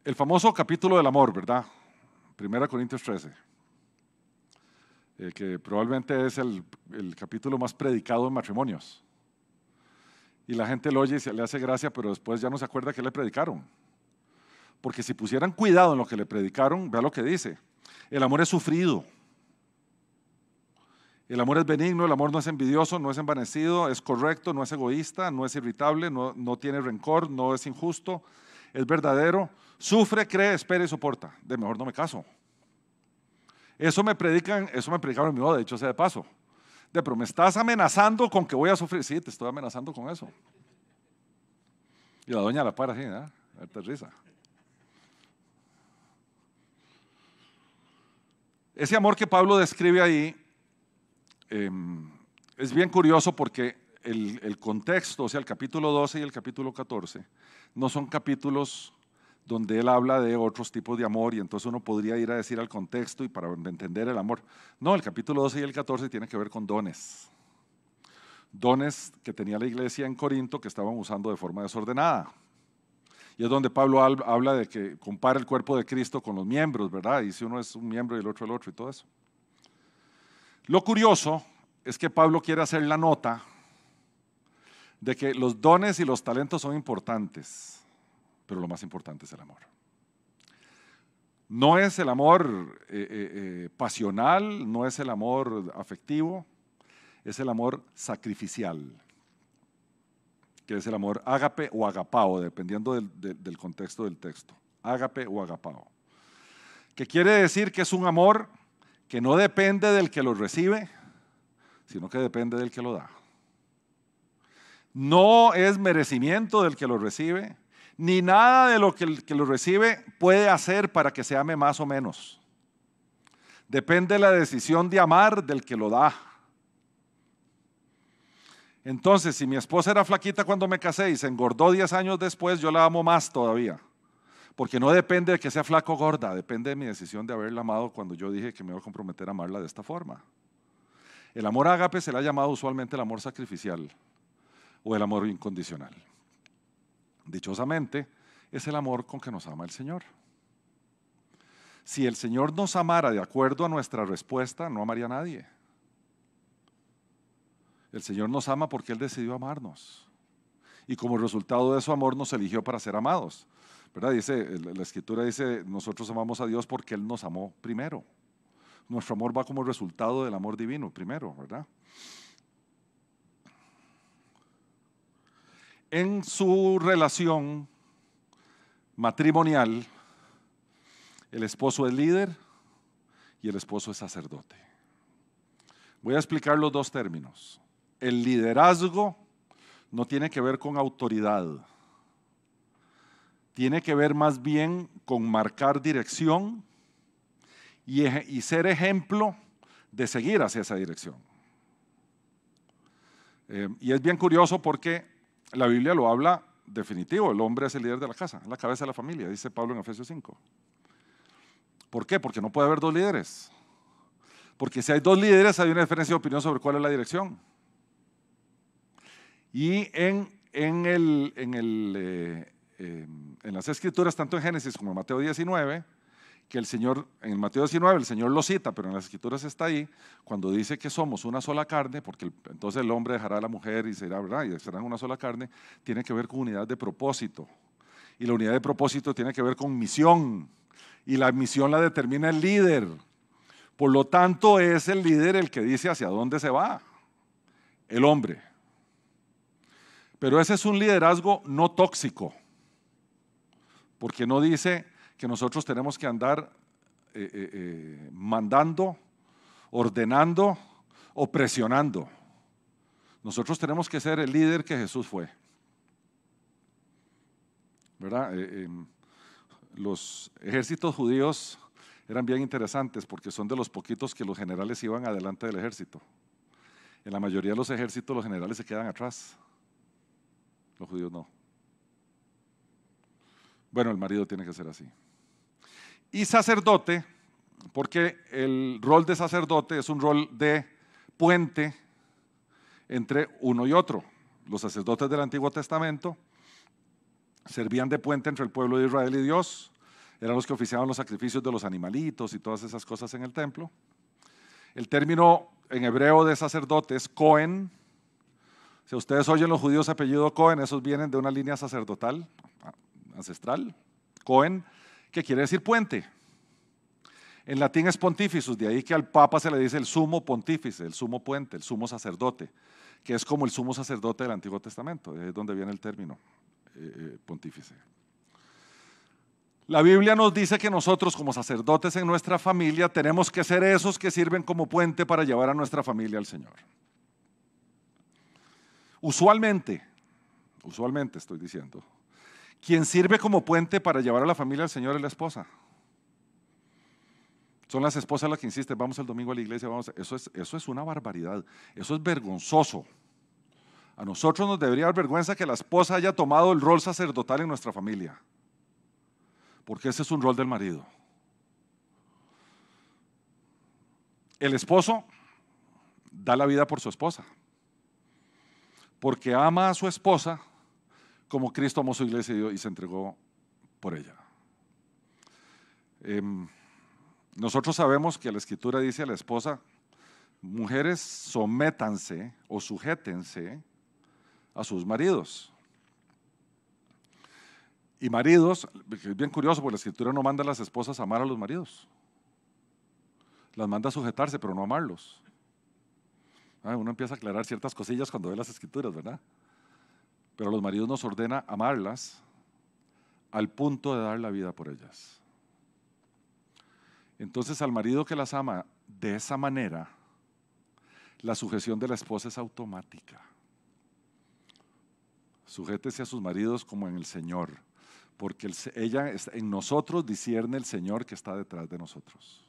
El famoso capítulo del amor, ¿verdad? 1 Corintios 13, que probablemente es el capítulo más predicado en matrimonios. Y la gente lo oye y se le hace gracia, pero después ya no se acuerda que le predicaron. Porque si pusieran cuidado en lo que le predicaron, vea lo que dice. El amor es sufrido. El amor es benigno, el amor no es envidioso, no es envanecido, es correcto, no es egoísta, no es irritable, no tiene rencor, no es injusto, es verdadero, sufre, cree, espera y soporta. De mejor no me caso. Eso me predicaron en mi boda, de hecho sea de paso. Pero me estás amenazando con que voy a sufrir. Sí, te estoy amenazando con eso. Y la doña la para así, ¿eh? Harta risa. Ese amor que Pablo describe ahí es bien curioso porque el contexto, o sea, el capítulo 12 y el capítulo 14, no son capítulos donde él habla de otros tipos de amor y entonces uno podría ir a decir al contexto y para entender el amor. No, el capítulo 12 y el 14 tienen que ver con dones. Dones que tenía la iglesia en Corinto que estaban usando de forma desordenada. Y es donde Pablo habla de que compara el cuerpo de Cristo con los miembros, ¿verdad? Y si uno es un miembro y el otro y todo eso. Lo curioso es que Pablo quiere hacer la nota de que los dones y los talentos son importantes, pero lo más importante es el amor. No es el amor pasional, no es el amor afectivo, es el amor sacrificial, que es el amor ágape o agapao, dependiendo del contexto del texto. Ágape o agapao. Que quiere decir que es un amor que no depende del que lo recibe, sino que depende del que lo da. No es merecimiento del que lo recibe, ni nada de lo que el que lo recibe puede hacer para que se ame más o menos. Depende de la decisión de amar del que lo da. Entonces, si mi esposa era flaquita cuando me casé y se engordó 10 años después, yo la amo más todavía. Porque no depende de que sea flaco o gorda, depende de mi decisión de haberla amado cuando yo dije que me iba a comprometer a amarla de esta forma. El amor ágape se le ha llamado usualmente el amor sacrificial o el amor incondicional. Dichosamente, es el amor con que nos ama el Señor. Si el Señor nos amara de acuerdo a nuestra respuesta, no amaría a nadie. El Señor nos ama porque Él decidió amarnos. Y como resultado de su amor nos eligió para ser amados. ¿Verdad? La Escritura dice, nosotros amamos a Dios porque Él nos amó primero. Nuestro amor va como resultado del amor divino primero, ¿verdad? En su relación matrimonial, el esposo es líder y el esposo es sacerdote. Voy a explicar los dos términos. El liderazgo no tiene que ver con autoridad. Tiene que ver más bien con marcar dirección y ser ejemplo de seguir hacia esa dirección. Y es bien curioso porque la Biblia lo habla definitivo, el hombre es el líder de la casa, es la cabeza de la familia, dice Pablo en Efesios 5. ¿Por qué? Porque no puede haber dos líderes. Porque si hay dos líderes hay una diferencia de opinión sobre cuál es la dirección. Y en las Escrituras, tanto en Génesis como en Mateo 19, que en Mateo 19 el Señor lo cita, pero en las Escrituras está ahí, cuando dice que somos una sola carne, porque entonces el hombre dejará a la mujer y será, ¿verdad? Y serán una sola carne, tiene que ver con unidad de propósito. Y la unidad de propósito tiene que ver con misión. Y la misión la determina el líder. Por lo tanto, es el líder el que dice hacia dónde se va. El hombre. Pero ese es un liderazgo no tóxico. Porque no dice que nosotros tenemos que andar mandando, ordenando o presionando. Nosotros tenemos que ser el líder que Jesús fue. ¿Verdad? Los ejércitos judíos eran bien interesantes porque son de los poquitos que los generales iban adelante del ejército. En la mayoría de los ejércitos los generales se quedan atrás. Los judíos no. Bueno, el marido tiene que ser así. Y sacerdote, porque el rol de sacerdote es un rol de puente entre uno y otro. Los sacerdotes del Antiguo Testamento servían de puente entre el pueblo de Israel y Dios. eran los que oficiaban los sacrificios de los animalitos y todas esas cosas en el templo. El término en hebreo de sacerdote es Cohen. Si ustedes oyen los judíos apellido Cohen, esos vienen de una línea sacerdotal, ancestral, Cohen, que quiere decir puente. En latín es pontificus, de ahí que al papa se le dice el sumo pontífice, el sumo puente, el sumo sacerdote, que es como el sumo sacerdote del Antiguo Testamento, es donde viene el término pontífice. La Biblia nos dice que nosotros como sacerdotes en nuestra familia tenemos que ser esos que sirven como puente para llevar a nuestra familia al Señor. Usualmente estoy diciendo, quien sirve como puente para llevar a la familia al Señor es la esposa. Son las esposas las que insisten, vamos el domingo a la iglesia, eso es una barbaridad, eso es vergonzoso. A nosotros nos debería dar vergüenza que la esposa haya tomado el rol sacerdotal en nuestra familia, porque ese es un rol del marido. El esposo da la vida por su esposa, porque ama a su esposa como Cristo amó su iglesia y se entregó por ella. Nosotros sabemos que la Escritura dice a la esposa, mujeres, sométanse o sujétense a sus maridos. Y maridos, es bien curioso porque la Escritura no manda a las esposas a amar a los maridos. Las manda a sujetarse, pero no a amarlos. Uno empieza a aclarar ciertas cosillas cuando ve las Escrituras, ¿verdad? Pero a los maridos nos ordena amarlas al punto de dar la vida por ellas. Entonces, al marido que las ama de esa manera, la sujeción de la esposa es automática. Sujétese a sus maridos como en el Señor, porque ella en nosotros discierne el Señor que está detrás de nosotros.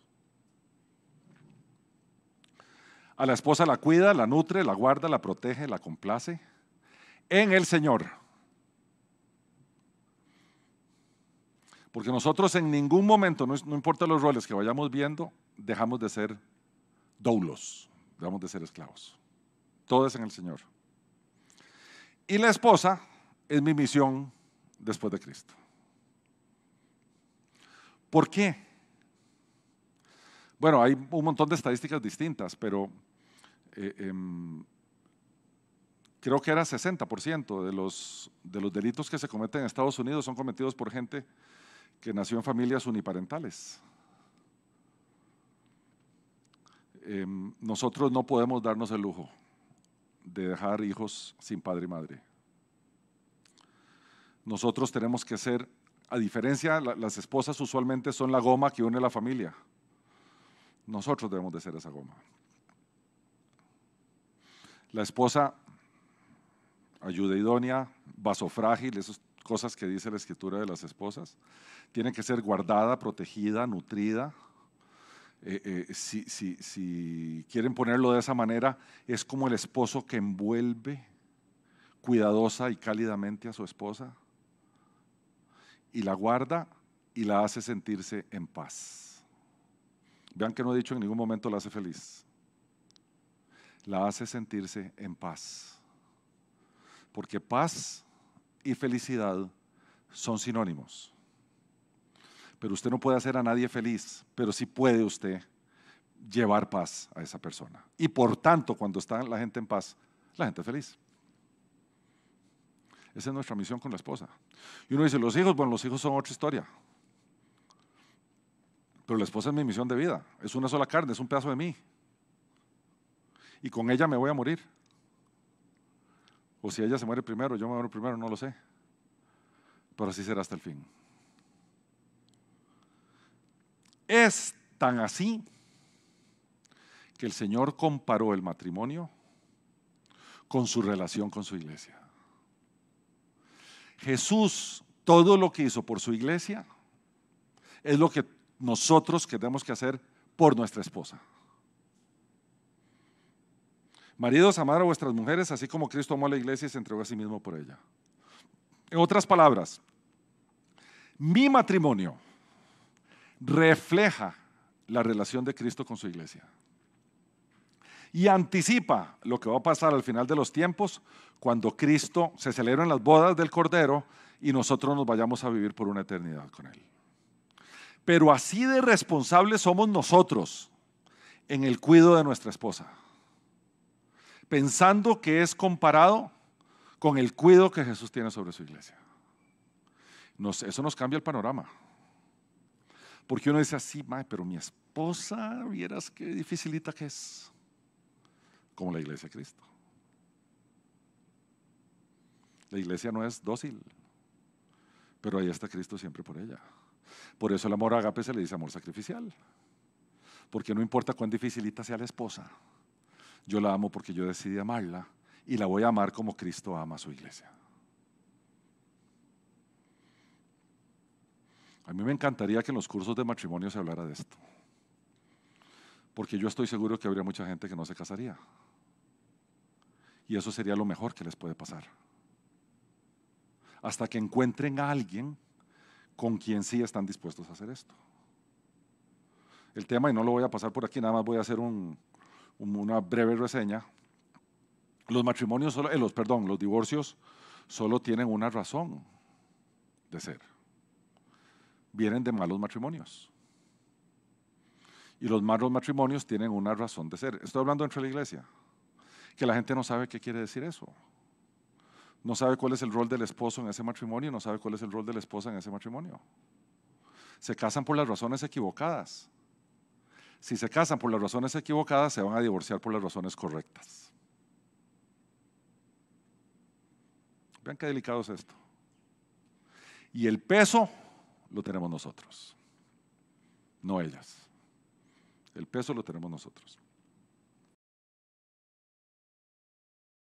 A la esposa la cuida, la nutre, la guarda, la protege, la complace en el Señor. Porque nosotros en ningún momento, no importa los roles que vayamos viendo, dejamos de ser doulos, dejamos de ser esclavos. Todo es en el Señor. Y la esposa es mi misión después de Cristo. ¿Por qué? Bueno, hay un montón de estadísticas distintas, pero creo que era 60% de los delitos que se cometen en Estados Unidos son cometidos por gente que nació en familias uniparentales. Nosotros no podemos darnos el lujo de dejar hijos sin padre y madre. Nosotros tenemos que ser, a diferencia, las esposas usualmente son la goma que une la familia. Nosotros debemos de ser esa goma. La esposa, ayuda idónea, vaso frágil, esas cosas que dice la Escritura de las esposas, tiene que ser guardada, protegida, nutrida. Si quieren ponerlo de esa manera, es como el esposo que envuelve cuidadosa y cálidamente a su esposa y la guarda y la hace sentirse en paz. Vean que no he dicho en ningún momento la hace feliz. La hace sentirse en paz. Porque paz y felicidad son sinónimos. Pero usted no puede hacer a nadie feliz, pero sí puede usted llevar paz a esa persona. Y por tanto, cuando está la gente en paz, la gente es feliz. Esa es nuestra misión con la esposa. Y uno dice, los hijos, bueno, los hijos son otra historia. Pero la esposa es mi misión de vida. Es una sola carne, es un pedazo de mí. Y con ella me voy a morir. O si ella se muere primero, yo me muero primero, no lo sé. Pero así será hasta el fin. Es tan así que el Señor comparó el matrimonio con su relación con su iglesia. Jesús, todo lo que hizo por su iglesia, es lo que nosotros tenemos que hacer por nuestra esposa. Maridos, amad a vuestras mujeres, así como Cristo amó a la iglesia y se entregó a sí mismo por ella. En otras palabras, mi matrimonio refleja la relación de Cristo con su iglesia y anticipa lo que va a pasar al final de los tiempos cuando Cristo se celebren las bodas del Cordero y nosotros nos vayamos a vivir por una eternidad con Él. Pero así de responsables somos nosotros en el cuidado de nuestra esposa, pensando que es comparado con el cuidado que Jesús tiene sobre su iglesia. Eso nos cambia el panorama. Porque uno dice así, pero mi esposa, vieras qué dificilita que es. Como la iglesia de Cristo. La iglesia no es dócil, pero ahí está Cristo siempre por ella. Por eso el amor ágape se le dice amor sacrificial. Porque no importa cuán dificilita sea la esposa, yo la amo porque yo decidí amarla y la voy a amar como Cristo ama a su iglesia. A mí me encantaría que en los cursos de matrimonio se hablara de esto. Porque yo estoy seguro que habría mucha gente que no se casaría. Y eso sería lo mejor que les puede pasar. Hasta que encuentren a alguien con quien sí están dispuestos a hacer esto. El tema, y no lo voy a pasar por aquí, nada más voy a hacer una breve reseña. Los matrimonios, los divorcios solo tienen una razón de ser. Vienen de malos matrimonios. Y los malos matrimonios tienen una razón de ser. Estoy hablando dentro de la iglesia, que la gente no sabe qué quiere decir eso. No sabe cuál es el rol del esposo en ese matrimonio, no sabe cuál es el rol de la esposa en ese matrimonio. Se casan por las razones equivocadas. Si se casan por las razones equivocadas, se van a divorciar por las razones correctas. Vean qué delicado es esto. Y el peso lo tenemos nosotros, no ellas. El peso lo tenemos nosotros.